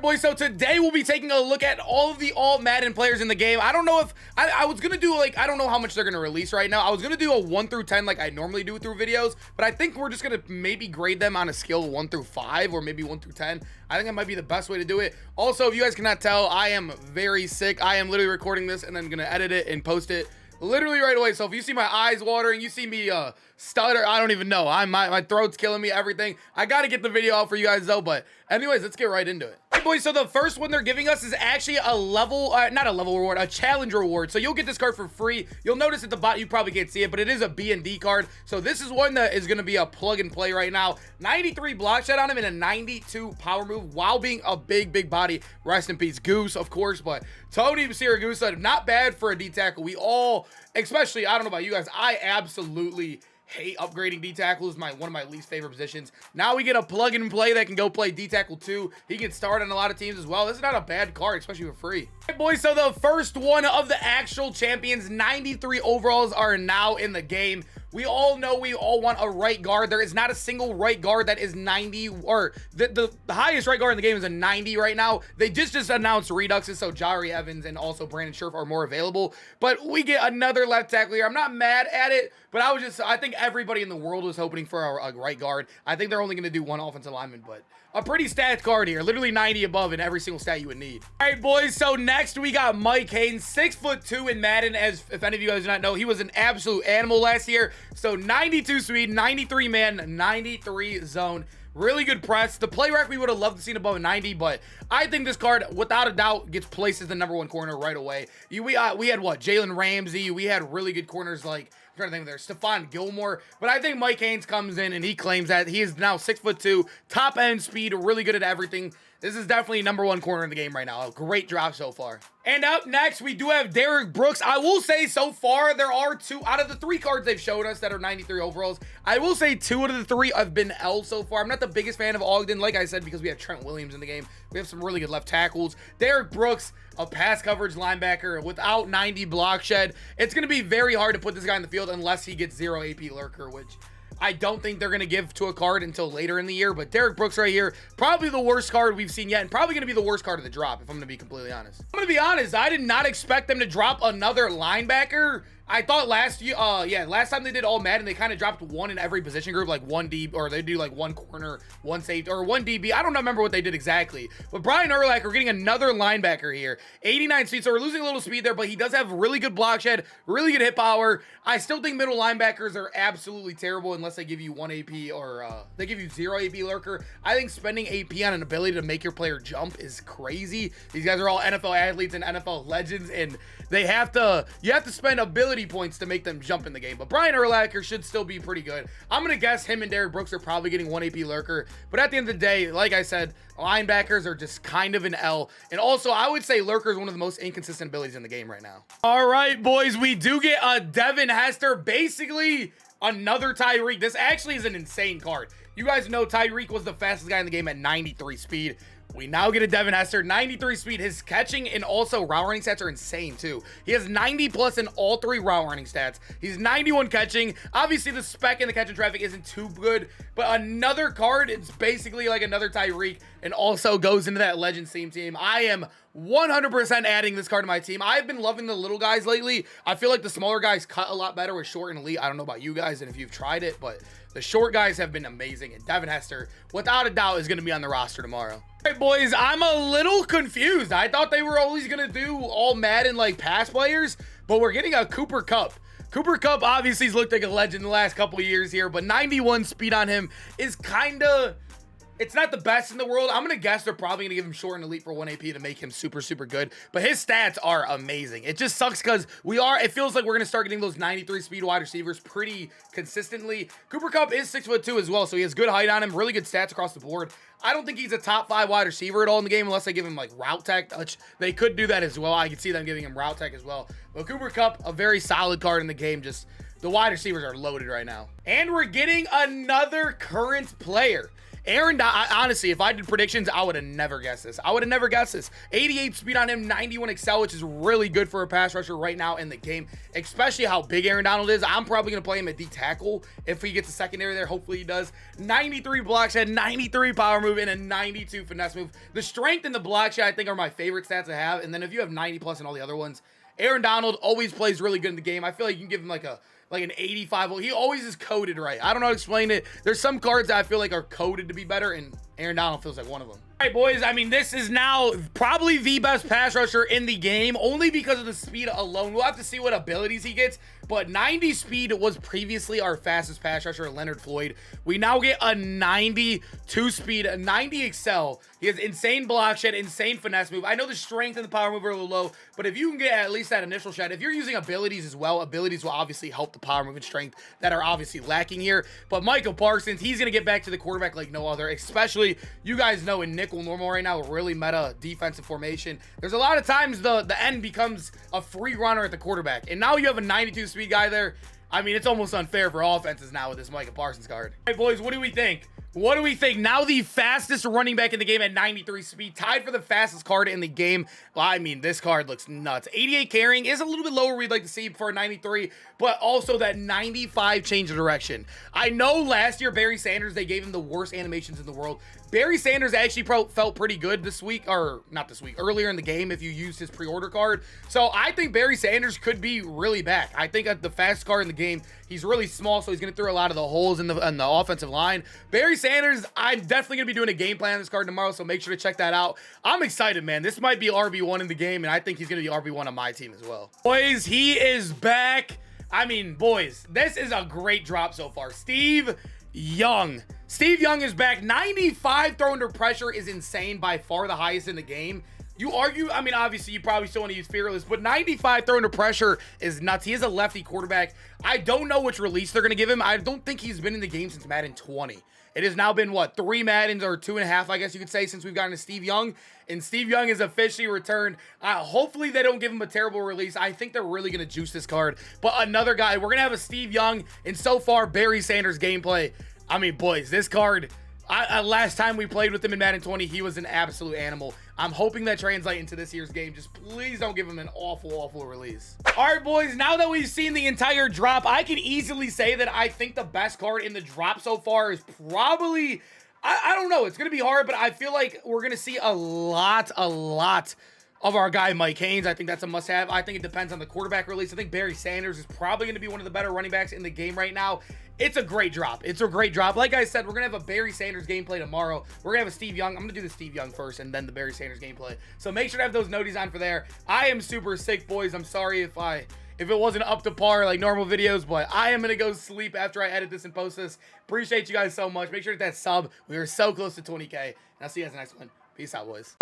Boys, so today we'll be taking a look at all of the Madden players in the game. I don't know if I was gonna do, like, I don't know how much they're gonna release right now. I was gonna do a 1 through 10 like I normally do through videos, but I think we're just gonna maybe grade them on a scale 1 through 5 or maybe 1 through 10. I think that might be the best way to do it. Also, if you guys cannot tell, I am very sick. I am literally recording this and then gonna edit it and post it literally right away. So if you see my eyes watering, you see me stutter, I don't even know. My throat's killing me, everything. I gotta get the video out for you guys though, but anyways, let's get right into it. Hey boys, so the first one they're giving us is actually a level, not a level reward, a challenge reward. So you'll get this card for free. You'll notice at the bottom, you probably can't see it, but it is a B&D card. So this is one that is gonna be a plug and play right now. 93 block shot on him and a 92 power move while being a big body. Rest in peace, Goose, of course, but Tony Siragusa, not bad for a D tackle. We all, especially, I don't know about you guys, I absolutely hate upgrading D tackle. Is one of my least favorite positions. Now we get a plug and play that can go play D tackle too. He can start on a lot of teams as well. This is not a bad card, especially for free. All right, boys, so the first one of the actual champions, 93 overalls, are now in the game. We all know we all want a right guard. There is not a single right guard that is 90, or the highest right guard in the game is a 90 right now. They just announced reduxes, so Jari Evans and also Brandon Scherf are more available. But we get another left tackle here. I'm not mad at it, but I think everybody in the world was hoping for a right guard. I think they're only going to do one offensive lineman, but a pretty stacked card here. Literally 90 above in every single stat you would need. All right, boys, so next we got Mike Haynes, 6'2" in Madden. As if any of you guys do not know, he was an absolute animal last year. So 92 speed, 93 man, 93 zone. Really good press. The play rec we would have loved to see above a 90, but I think this card, without a doubt, gets placed as the #1 corner right away. We had what? Jalen Ramsey. We had really good corners like, I'm trying to think of there, Stephon Gilmore. But I think Mike Haynes comes in and he claims that he is now 6'2", top end speed, really good at everything. This is definitely #1 corner in the game right now. A great drop so far. And up next, we do have Derrick Brooks. I will say so far, there are 2 out of the 3 cards they've showed us that are 93 overalls. I will say 2 out of the 3 have been L so far. I'm not the biggest fan of Ogden, like I said, because we have Trent Williams in the game. We have some really good left tackles. Derrick Brooks, a pass coverage linebacker without 90 block shed. It's going to be very hard to put this guy in the field unless he gets 0 AP lurker, which I don't think they're going to give to a card until later in the year. But Derrick Brooks right here, probably the worst card we've seen yet, and probably going to be the worst card of the drop, if I'm going to be completely honest. I'm going to be honest, I did not expect them to drop another linebacker. I thought last time they did all Madden, they kind of dropped one in every position group, like 1 D, or they do like 1 corner, 1 safety, or 1 DB. I don't remember what they did exactly. But Brian Urlacher, we're getting another linebacker here. 89 speed, so we're losing a little speed there, but he does have really good block shed, really good hit power. I still think middle linebackers are absolutely terrible unless they give you 1 AP or they give you 0 AP lurker. I think spending AP on an ability to make your player jump is crazy. These guys are all NFL athletes and NFL legends, and you have to spend ability points to make them jump in the game. But Brian Urlacher should still be pretty good. I'm gonna guess him and Derrick Brooks are probably getting 1 AP lurker, but at the end of the day, like I said, linebackers are just kind of an L. And also, I would say lurker is one of the most inconsistent abilities in the game right now. All right, boys, we do get a Devin Hester, basically another Tyreek. This actually is an insane card. You guys know Tyreek was the fastest guy in the game at 93 speed. We now get a Devin Hester, 93 speed. His catching and also route running stats are insane too. He has 90 plus in all 3 route running stats. He's 91 catching. Obviously the spec in the catch and traffic isn't too good, but another card, it's basically like another Tyreek and also goes into that Legends team. I am 100% adding this card to my team. I've been loving the little guys lately. I feel like the smaller guys cut a lot better with short and elite. I don't know about you guys and if you've tried it, but the short guys have been amazing. And Devin Hester, without a doubt, is going to be on the roster tomorrow. All right, boys, I'm a little confused. I thought they were always going to do all Madden like pass players, but we're getting a Cooper Kupp. Cooper Kupp obviously has looked like a legend the last couple of years here, but 91 speed on him is kind of, it's not the best in the world. I'm going to guess they're probably going to give him short and elite for 1 AP to make him super good. But his stats are amazing. It just sucks because it feels like we're going to start getting those 93 speed wide receivers pretty consistently. Cooper Kupp is 6'2" as well, so he has good height on him, really good stats across the board. I don't think he's a top 5 wide receiver at all in the game unless they give him like route tech, which they could do that as well. I could see them giving him route tech as well. But Cooper Kupp, a very solid card in the game. Just the wide receivers are loaded right now. And we're getting another current player. Honestly, if I did predictions, I would have never guessed this. 88 speed on him, 91 excel, which is really good for a pass rusher right now in the game, especially how big Aaron Donald is. I'm probably going to play him at D tackle if he gets a secondary there. Hopefully he does. 93 block shed, 93 power move, and a 92 finesse move. The strength and the block shed, I think, are my favorite stats to have. And then if you have 90 plus in all the other ones, Aaron Donald always plays really good in the game. I feel like you can give him like an 85. Well, he always is coded right. I don't know how to explain it. There's some cards that I feel like are coded to be better, and Aaron Donald feels like one of them. All right, boys, I mean, this is now probably the best pass rusher in the game, only because of the speed alone. We'll have to see what abilities he gets, but 90 speed was previously our fastest pass rusher, Leonard Floyd. We now get a 92 speed, a 90 excel. He has insane block shed, insane finesse move. I know the strength and the power move are a little low, but if you can get at least that initial shed, if you're using abilities as well, abilities will obviously help the power move and strength that are obviously lacking here. But Michael Parsons, he's going to get back to the quarterback like no other, especially, you guys know, in nickel normal right now, really meta defensive formation. There's a lot of times the end becomes a free runner at the quarterback, and now you have a 92 speed guy there. I mean, it's almost unfair for offenses now with this Micah Parsons card. All right, boys, what do we think? What do we think? Now the fastest running back in the game at 93 speed, tied for the fastest card in the game. Well, I mean, this card looks nuts. 88 carrying is a little bit lower we'd like to see for a 93, but also that 95 change of direction. I know last year, Barry Sanders, they gave him the worst animations in the world. Barry Sanders actually felt pretty good this week, or not this week, earlier in the game if you used his pre-order card. So I think Barry Sanders could be really back. I think at the fastest card in the game, he's really small, so he's going to throw a lot of the holes in the offensive line. Barry Sanders, I'm definitely going to be doing a game plan on this card tomorrow, so make sure to check that out. I'm excited, man. This might be RB1 in the game, and I think he's going to be RB1 on my team as well. Boys, he is back. I mean, boys, this is a great drop so far. Steve Young. Steve Young is back. 95 throw under pressure is insane, by far the highest in the game. You argue, I mean, obviously you probably still want to use Fearless, but 95 throw under pressure is nuts. He is a lefty quarterback. I don't know which release they're going to give him. I don't think he's been in the game since Madden 20. It has now been, what, 3 Maddens, or 2.5, I guess you could say, since we've gotten to Steve Young. And Steve Young is officially returned. Hopefully they don't give him a terrible release. I think they're really going to juice this card. But another guy, we're going to have a Steve Young, and so far, Barry Sanders gameplay. I mean, boys, this card, last time we played with him in Madden 20, he was an absolute animal. I'm hoping that translates into this year's game. Just please don't give him an awful, awful release. All right, boys, now that we've seen the entire drop, I can easily say that I think the best card in the drop so far is probably, I don't know, it's going to be hard, but I feel like we're going to see a lot of our guy Mike Haynes. I think that's a must-have. I think it depends on the quarterback release. I think Barry Sanders is probably going to be one of the better running backs in the game right now. It's a great drop. It's a great drop. Like I said, we're going to have a Barry Sanders gameplay tomorrow. We're going to have a Steve Young. I'm going to do the Steve Young first and then the Barry Sanders gameplay. So make sure to have those noties on for there. I am super sick, boys. I'm sorry if it wasn't up to par like normal videos, but I am going to go sleep after I edit this and post this. Appreciate you guys so much. Make sure to hit that sub. We are so close to 20K. And I'll see you guys in the next one. Peace out, boys.